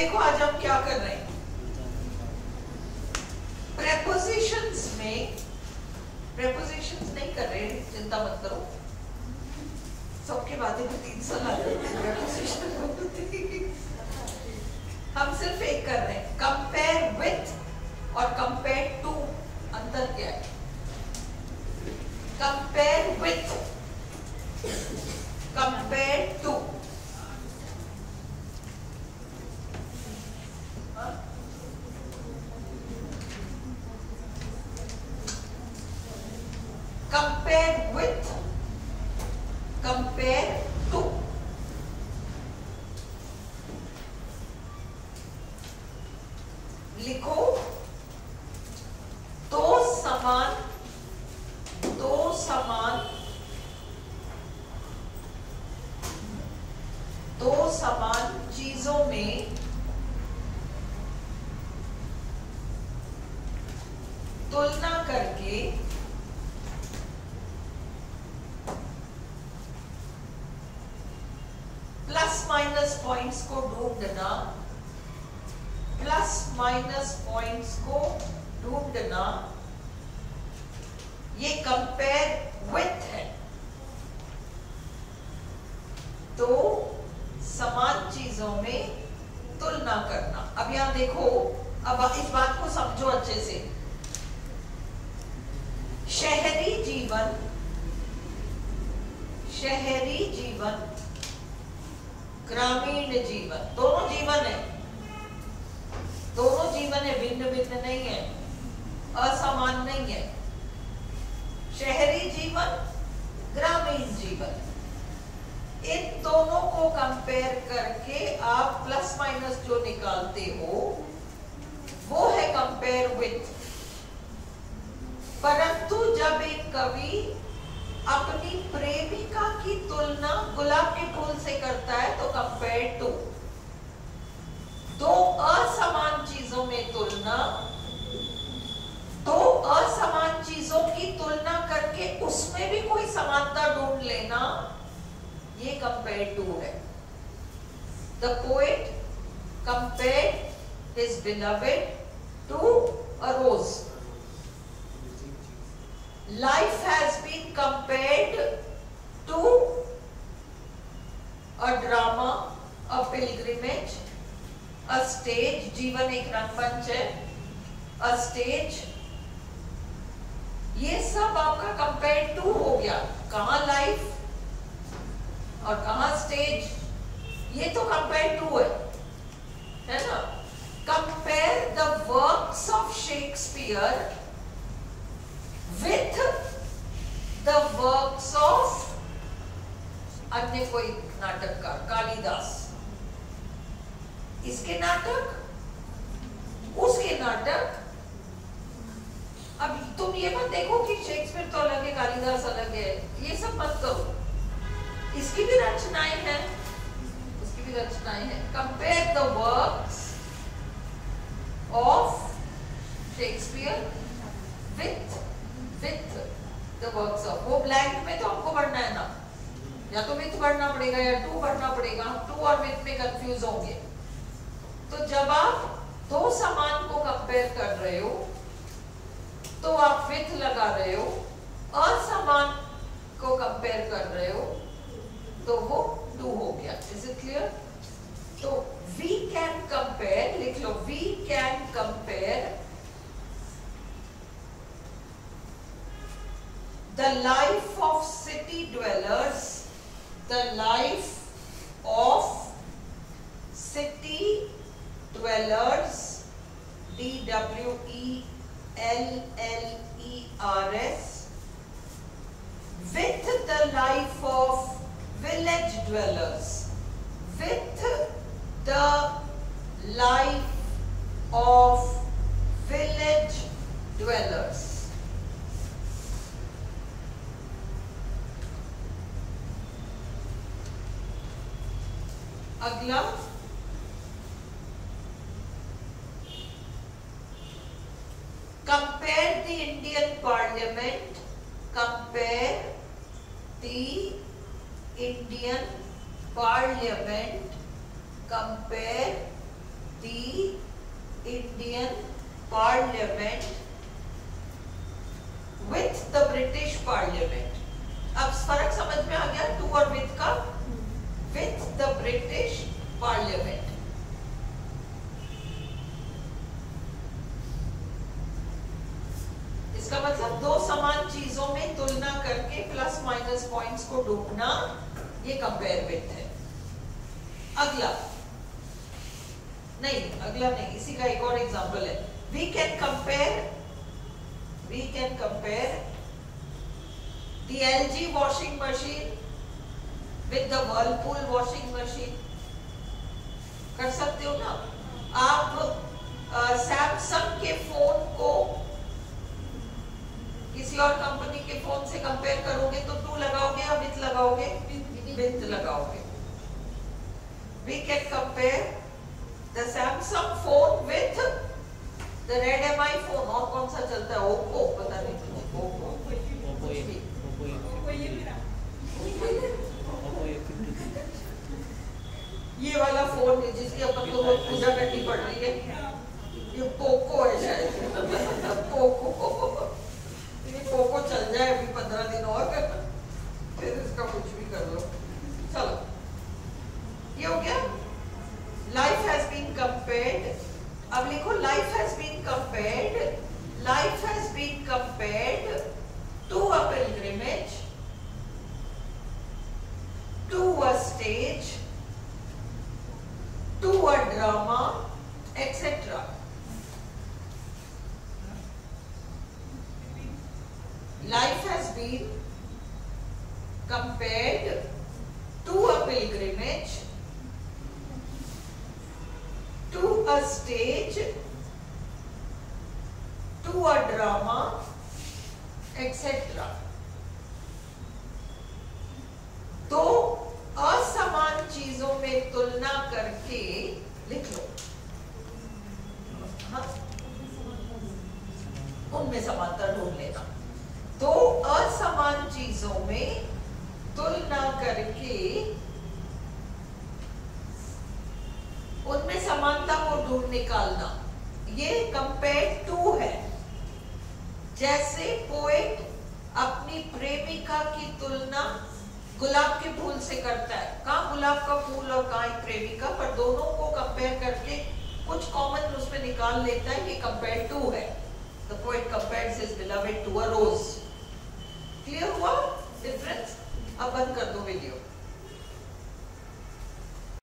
देखो आज हम क्या कर रहे हैं, प्रेपोजिशंस में, प्रेपोजिशंस नहीं कर रहे, चिंता मत करो, सबके बातें में 3 साल आ जाते हैं प्रेपोजिशन होती। हम सिर्फ एक कर रहे हैं, कंपेयर विथ और कंपेयर टू, अंतर क्या है? Compare with, compare to, compare with, compare to. लिखो दो समान, दो समान, दो समान चीजों में तुलना करके प्लस माइनस पॉइंट्स को ढूंढना, प्लस माइनस पॉइंट्स को ढूंढना, ये कंपेयर विथ है। तो समान चीजों में तुलना करना। अब यहां देखो, अब इस बात को समझो अच्छे से। शहरी जीवन, शहरी जीवन, ग्रामीण जीवन, दोनों जीवन है, दोनों जीवन है, भिन्न भिन्न नहीं है, असमान नहीं है। शहरी जीवन, ग्रामीण जीवन, इन दोनों को कंपेयर करके आप प्लस माइनस जो निकालते हो वो है कंपेयर विथ। परंतु जब एक कवि अपनी प्रेमिका की तुलना गुलाब के फूल से करता है तो कंपेयर टू। दो असमान चीजों में तुलना, दो असमान चीजों की तुलना करके उसमें भी कोई समानता ढूंढ लेना, ये कंपेयर टू है। The poet compared his beloved to a rose. Life has been compared to a drama, a pilgrimage, a stage, जीवन एक रंगमंच है, a stage, ये सब आपका कंपेयर टू हो गया। कहाँ लाइफ और कहाँ स्टेज, ये तो कंपेयर टू है ना। Compare the works of Shakespeare with the works of अन्य कोई नाटककार, कालिदास, इसके नाटक, उसके नाटक। अब तुम ये मत देखो कि शेक्सपियर तो अलग है, कालिदास अलग है, ये सब मत करो। इसकी भी रचनाएं हैं, उसकी भी रचनाएं हैं। Compare the works of Shakespeare with the works of, वो ब्लैंक में तो हमको पढ़ना है ना, या तो विथ पढ़ना पड़ेगा या टू पढ़ना पड़ेगा, टू और विथ में कंफ्यूज होंगे। तो जब आप दो समान को कंपेयर कर रहे हो तो आप विथ लगा रहे हो, असमान को कंपेयर कर रहे हो तो वो टू हो गया। Is it clear? तो वी कैन कंपेयर, लिख लो, we can compare the life of city dwellers, the life of city dwellers, DWELLERS, with the life of village dwellers, with the life of village dwellers। अगला, compare the Indian parliament, compare the Indian parliament, compare parliament with the British parliament. अब फर्क समझ में आ गया to और with का? With the British parliament. इसका मतलब दो समान चीजों में तुलना करके प्लस माइनस पॉइंट्स को ढूंढना, ये कंपेयर विथ है। अगला नहीं, इसी का एक और एग्जांपल है। We can compare the LG washing machine with the Whirlpool washing machine. कर सकते हो ना आप? सैमसंग के फोन को किसी और कंपनी के फोन से कंपेयर करोगे तो टू लगाओगे या विथ लगाओगे? विथ लगाओगे। We can compare the Samsung phone with the Redmi phone। और कौन सा चलता है? ओप्पो, पता नहीं मुझे। ओप्पो ये वाला फोन जिसकी अपन को पूजा करनी पड़ रही है, ये पोको है शायद। पोको चल जाए अभी 15 दिन और, फिर इसका कुछ भी कर लो। चलो, ये हो गया। Life has been compared. अब लिखो life has been compared to a pilgrimage, to a stage, to a drama, etcetera. Life has been compared to a pilgrimage, to a stage, to a drama, etc. तो असमान चीजों में तुलना करके लिख लो। हाँ? उनमें समानता ढूंढ लेना। दो असमान चीजों में तुलना करके उनमें समानता को ढूंढ निकालना, ये कंपेयर टू है। जैसे पोएट अपनी प्रेमिका की तुलना गुलाब के फूल से करता है। कहाँ गुलाब का फूल और कहाँ एक प्रेमिका, पर दोनों को कंपेयर करके कुछ कॉमन उसमें निकाल लेता है। ये कंपेयर टू है। The poet compares his beloved to a rose। Clear हुआ डिफरेंस? अब बंद कर दो वीडियो।